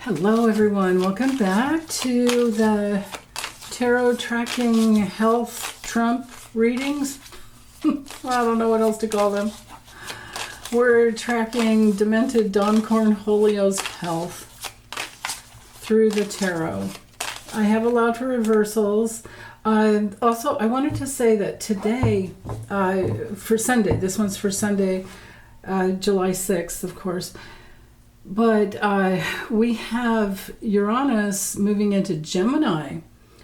Hello everyone, welcome back to the Tarot Tracking Health Trump readings. I don't know what else to call them. We're tracking Demented Don Cornholio's health through the tarot. I have allowed for reversals. Also, I wanted to say that today, for Sunday, this one's for Sunday, July 6th, of course, but we have Uranus moving into Gemini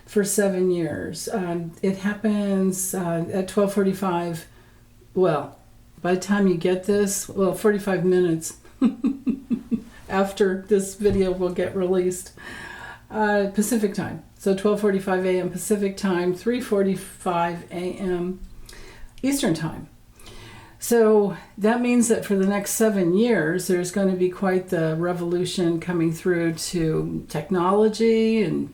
for 7 years. It happens at 12:45. Well, by the time you get this, 45 minutes after this video will get released, Pacific time. So 12:45 a.m. Pacific time, 3:45 a.m. Eastern time. So that means that for the next 7 years, there's going to be quite the revolution coming through to technology and,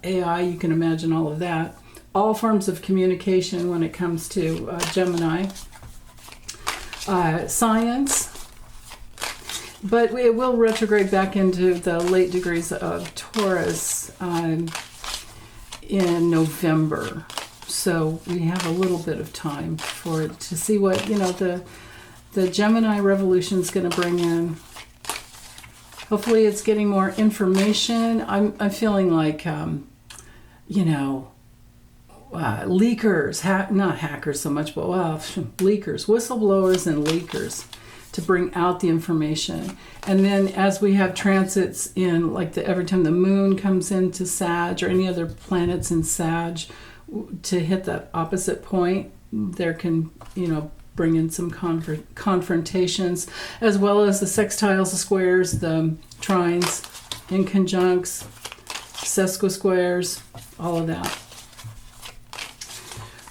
AI. You can imagine all of that. All forms of communication when it comes to Gemini. Science. But it will retrograde back into the late degrees of Taurus in November. So we have a little bit of time for it to see what, the Gemini revolution is going to bring in. Hopefully it's getting more information. I'm feeling like, leakers, not hackers so much, but leakers, whistleblowers and leakers to bring out the information. And then as we have transits in, every time the moon comes into Sag or any other planets in Sag, to hit that opposite point, there can, bring in some confrontations, as well as the sextiles, the squares, the trines, inconjuncts, sesquisquares, all of that.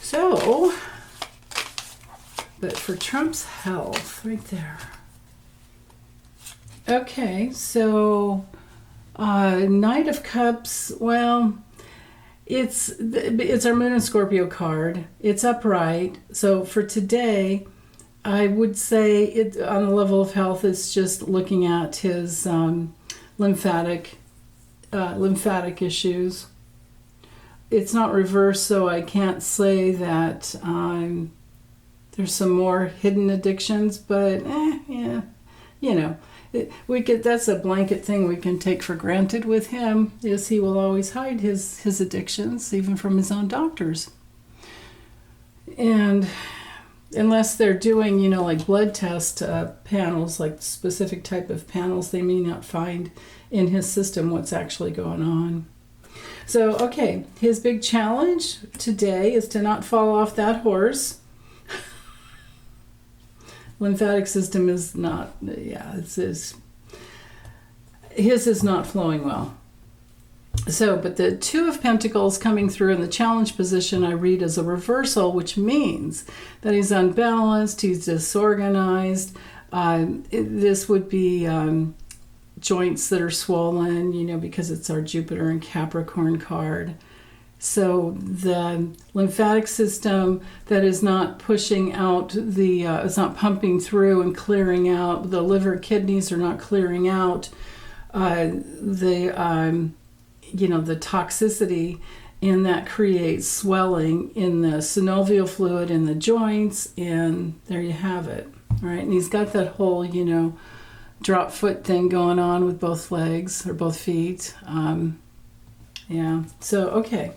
So, but for Trump's health, right there. Okay, so Knight of Cups, it's our Moon and Scorpio card. It's upright. So for today, I would say it on the level of health, it's just looking at his lymphatic issues. It's not reversed, so I can't say that there's some more hidden addictions, but that's a blanket thing we can take for granted with him, is he will always hide his addictions, even from his own doctors. And unless they're doing, blood test panels, like specific type of panels, they may not find in his system what's actually going on. So, okay, his big challenge today is to not fall off that horse. Lymphatic system is not, his is not flowing well. So, but the Two of Pentacles coming through in the challenge position I read as a reversal, which means that he's unbalanced, he's disorganized. This would be joints that are swollen, because it's our Jupiter and Capricorn card. So the lymphatic system that is not pushing out it's not pumping through and clearing out. The liver, kidneys are not clearing out. The toxicity, and that creates swelling in the synovial fluid in the joints, and there you have it. All right, and he's got that whole, drop foot thing going on with both legs or both feet. So, okay.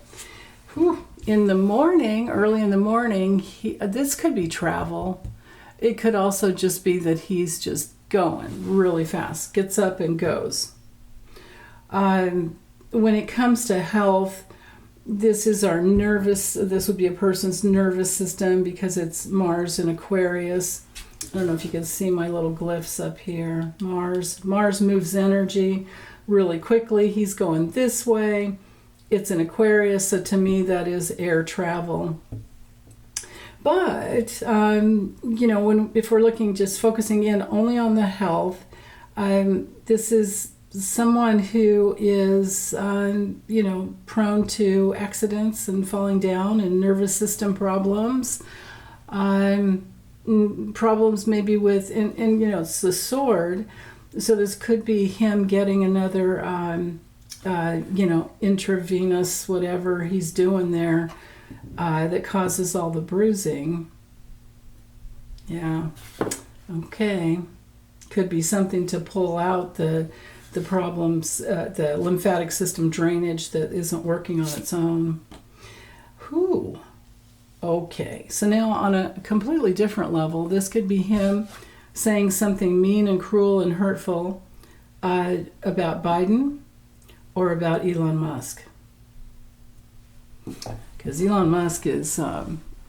In the morning, early in the morning, this could be travel. It could also just be that he's just going really fast, gets up and goes. When it comes to health, this would be a person's nervous system because it's Mars in Aquarius. I don't know if you can see my little glyphs up here. Mars moves energy really quickly. He's going this way. It's an Aquarius, so to me that is air travel. But, if we're looking, just focusing in only on the health, this is someone who is, prone to accidents and falling down and nervous system problems. Problems maybe with, it's the sword. So this could be him getting another, intravenous, whatever he's doing there, that causes all the bruising. Yeah. Okay. Could be something to pull out the problems, the lymphatic system drainage that isn't working on its own. Whew. Okay. So now on a completely different level, this could be him saying something mean and cruel and hurtful about Biden or about Elon Musk. Because Elon Musk is,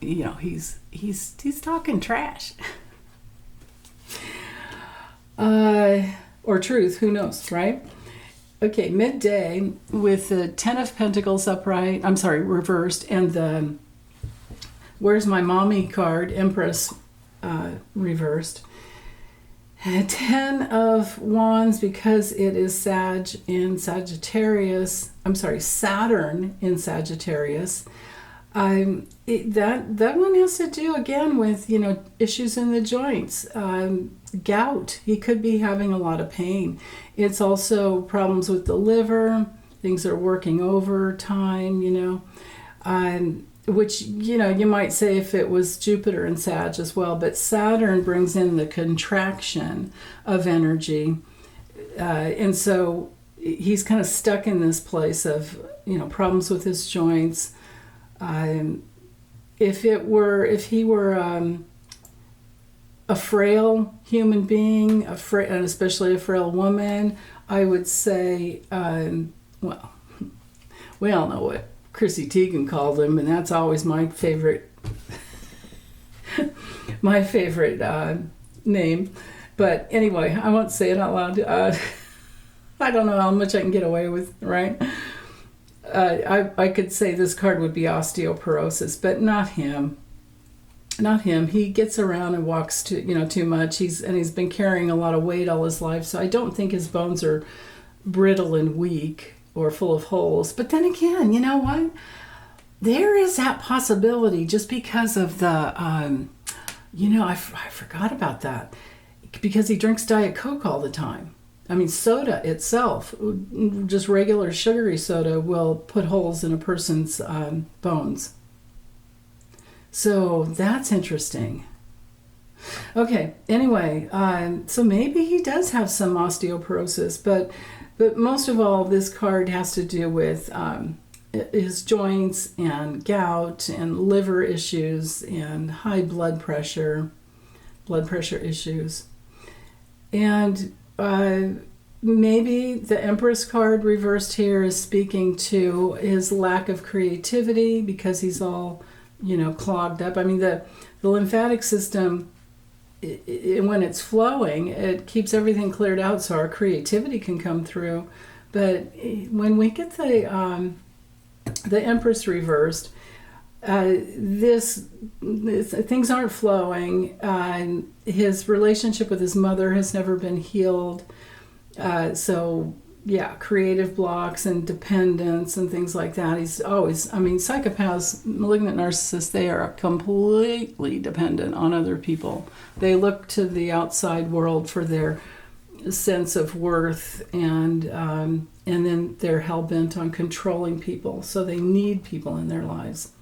he's talking trash. Or truth, who knows, right? Okay, midday with the Ten of Pentacles reversed, and the Where's My Mommy card, Empress, reversed. Ten of Wands, because it is Saturn in Sagittarius. That one has to do again with issues in the joints, gout. He could be having a lot of pain. It's also problems with the liver. Things are working overtime. Which you might say if it was Jupiter and Sag as well. But Saturn brings in the contraction of energy, and so he's kind of stuck in this place of problems with his joints. If he were a frail human being, and especially a frail woman, I would say, we all know what Chrissy Teigen called him, and that's always my favorite name. But anyway, I won't say it out loud. I don't know how much I can get away with, right? I could say this card would be osteoporosis, but not him. Not him. He gets around and walks too much. He's been carrying a lot of weight all his life, so I don't think his bones are brittle and weak or full of holes. But then again, you know what? There is that possibility just because of the, I forgot about that. Because he drinks Diet Coke all the time. I mean, soda itself, just regular sugary soda, will put holes in a person's bones. So that's interesting. Okay, anyway, so maybe he does have some osteoporosis, but most of all, this card has to do with his joints and gout and liver issues and high blood pressure issues. And maybe the Empress card reversed here is speaking to his lack of creativity because he's all, clogged up. I mean, the lymphatic system, when it's flowing, it keeps everything cleared out so our creativity can come through. But when we get the Empress reversed, things aren't flowing. His relationship with his mother has never been healed. Creative blocks and dependence and things like that. He's always, psychopaths, malignant narcissists, they are completely dependent on other people. They look to the outside world for their sense of worth, and then they're hell-bent on controlling people. So they need people in their lives.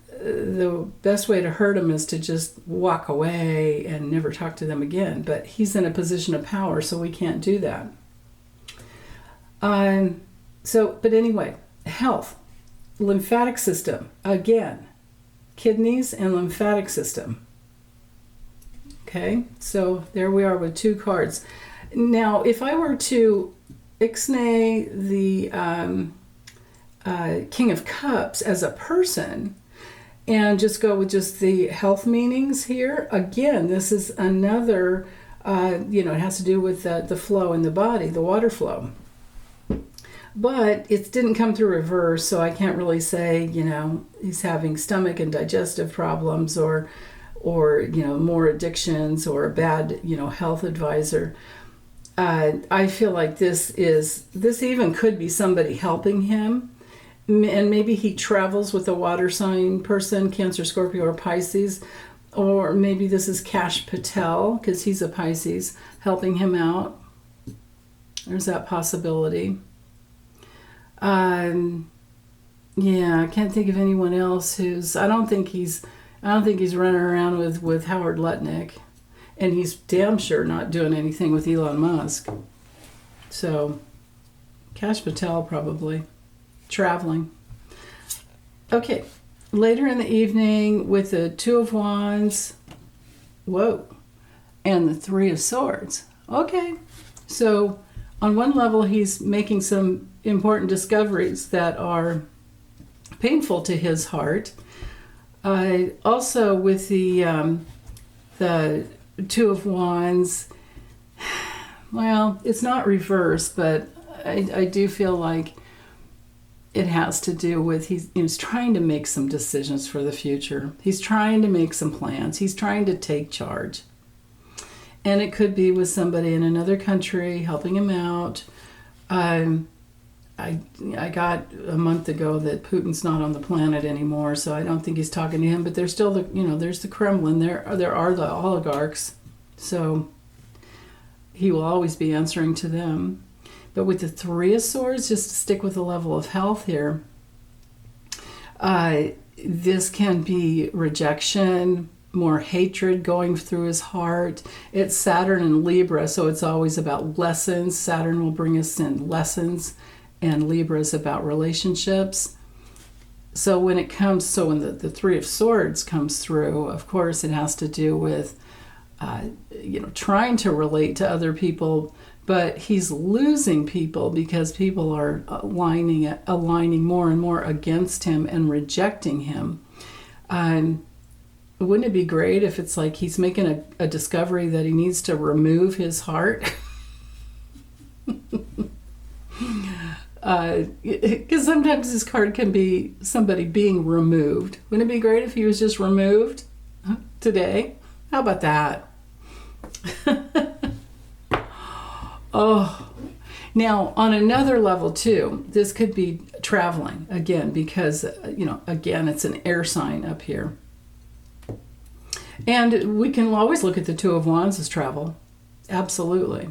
The best way to hurt them is to just walk away and never talk to them again. But he's in a position of power, so we can't do that. But anyway, health, lymphatic system, again, kidneys and lymphatic system. Okay, so there we are with two cards. Now, if I were to ixnay the King of Cups as a person and just go with just the health meanings here, again, this is another, it has to do with the flow in the body, the water flow. But it didn't come through reverse, so I can't really say, he's having stomach and digestive problems or more addictions or a bad, health advisor. I feel like this even could be somebody helping him. And maybe he travels with a water sign person, Cancer, Scorpio, or Pisces. Or maybe this is Cash Patel, because he's a Pisces, helping him out. There's that possibility. Yeah, I can't think of anyone else who's. I don't think he's running around with Howard Lutnick, and he's damn sure not doing anything with Elon Musk. So, Cash Patel probably traveling. Okay, later in the evening with the Two of Wands, whoa, and the Three of Swords. Okay, so on one level he's making some important discoveries that are painful to his heart. Also with the Two of Wands, well, it's not reversed, but I do feel like it has to do with he's trying to make some decisions for the future. He's trying to make some plans. He's trying to take charge. And it could be with somebody in another country helping him out. I got a month ago that Putin's not on the planet anymore, so I don't think he's talking to him. But there's still there's the Kremlin. There are the oligarchs, so he will always be answering to them. But with the Three of Swords, just to stick with the level of health here, this can be rejection, more hatred going through his heart. It's Saturn and Libra, so it's always about lessons. Saturn will bring us in lessons, and Libra is about relationships. So when the Three of Swords comes through, of course, it has to do with trying to relate to other people, but he's losing people because people are aligning more and more against him and rejecting him. Wouldn't it be great if it's like he's making a discovery that he needs to remove his heart? Because sometimes this card can be somebody being removed. Wouldn't it be great if he was just removed today? How about that? Oh, now on another level too, this could be traveling again because, again, it's an air sign up here. And we can always look at the Two of Wands as travel. Absolutely.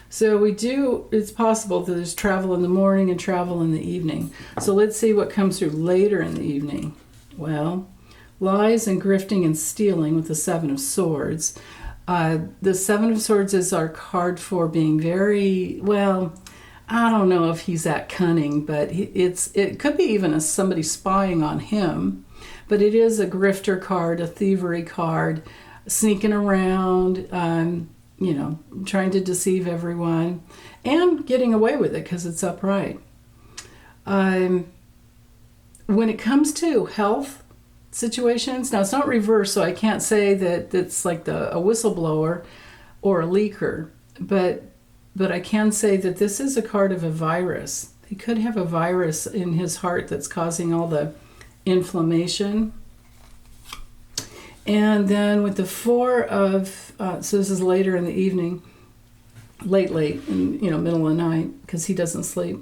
So it's possible that there's travel in the morning and travel in the evening. So let's see what comes through later in the evening. Well, lies and grifting and stealing with the Seven of Swords. The Seven of Swords is our card for being very, well, I don't know if he's that cunning, but it could be even somebody spying on him. But it is a grifter card, a thievery card, sneaking around, trying to deceive everyone and getting away with it because it's upright. When it comes to health situations, now it's not reversed, so I can't say that it's like a whistleblower or a leaker, but I can say that this is a card of a virus. He could have a virus in his heart that's causing all the inflammation. And then with the Four of, so this is later in the evening, late, in, middle of the night, because he doesn't sleep.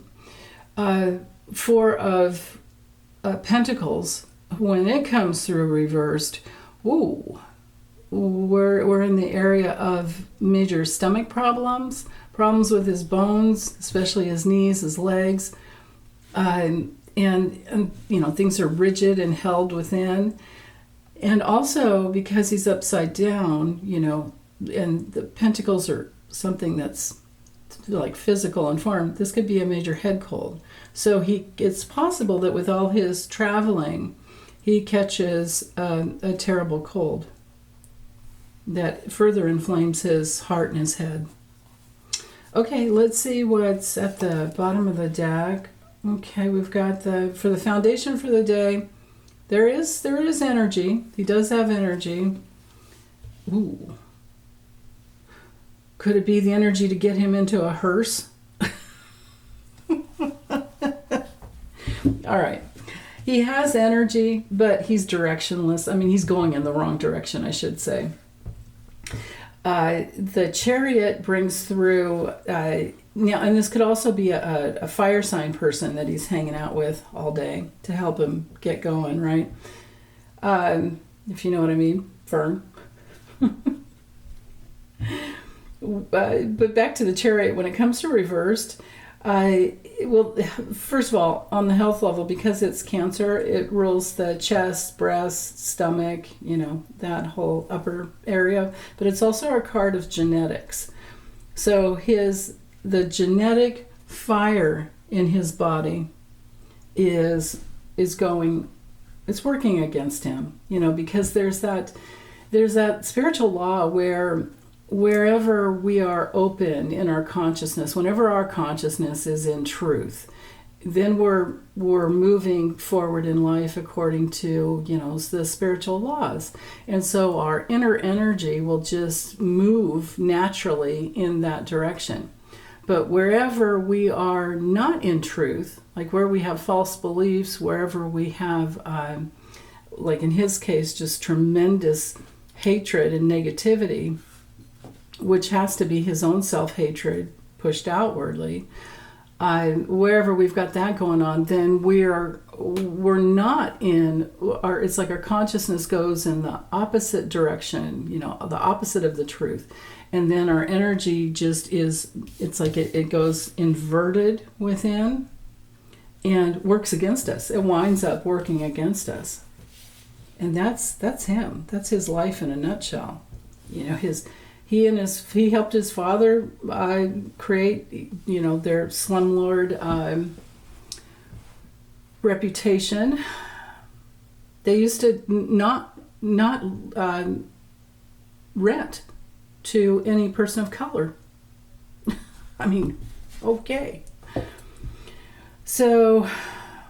Four of Pentacles, when it comes through reversed, we're in the area of major stomach problems with his bones, especially his knees, his legs, and things are rigid and held within. And also because he's upside down, and the pentacles are something that's like physical and foreign, this could be a major head cold. So it's possible that with all his traveling, he catches a terrible cold that further inflames his heart and his head. Okay, let's see what's at the bottom of the deck. Okay, we've got for the foundation for the day, there is energy. He does have energy. Ooh. Could it be the energy to get him into a hearse? All right. He has energy, but he's directionless. I mean, he's going in the wrong direction, I should say. The Chariot brings through, and this could also be a fire sign person that he's hanging out with all day to help him get going, right? If you know what I mean. Fern. But back to the chariot, when it comes to reversed, well, first of all, on the health level, because it's Cancer, it rules the chest, breast, stomach, that whole upper area. But it's also a card of genetics. So the genetic fire in his body is it's working against him, because there's that spiritual law where wherever we are open in our consciousness, whenever our consciousness is in truth, then we're moving forward in life according to the spiritual laws. And so our inner energy will just move naturally in that direction. But wherever we are not in truth, like where we have false beliefs, wherever we have like in his case just tremendous hatred and negativity, which has to be his own self-hatred pushed outwardly, wherever we've got that going on, then we're not in our, it's like our consciousness goes in the opposite direction, the opposite of the truth. And then our energy just it's like it goes inverted within and works against us. It winds up working against us. And that's him. That's his life in a nutshell. He helped his father create, their slumlord reputation. They used to not rent to any person of color. I mean, okay. So,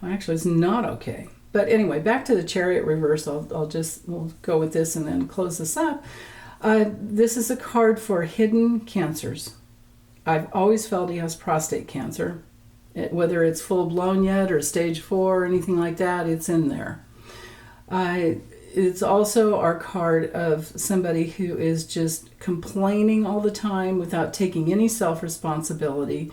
actually, it's not okay. But anyway, back to the chariot reverse. We'll go with this and then close this up. This is a card for hidden cancers. I've always felt he has prostate cancer. Whether it's full blown yet or stage 4 or anything like that, it's in there. It's also our card of somebody who is just complaining all the time without taking any self-responsibility.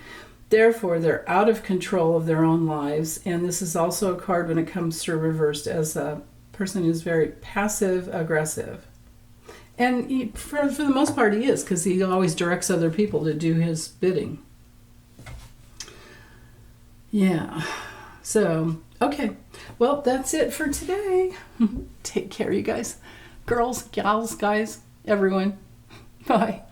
Therefore, they're out of control of their own lives. And this is also a card when it comes through reversed as a person who's very passive-aggressive. And for the most part, he is, because he always directs other people to do his bidding. Yeah. So, okay. Well, that's it for today. Take care, you guys. Girls, gals, guys, everyone. Bye.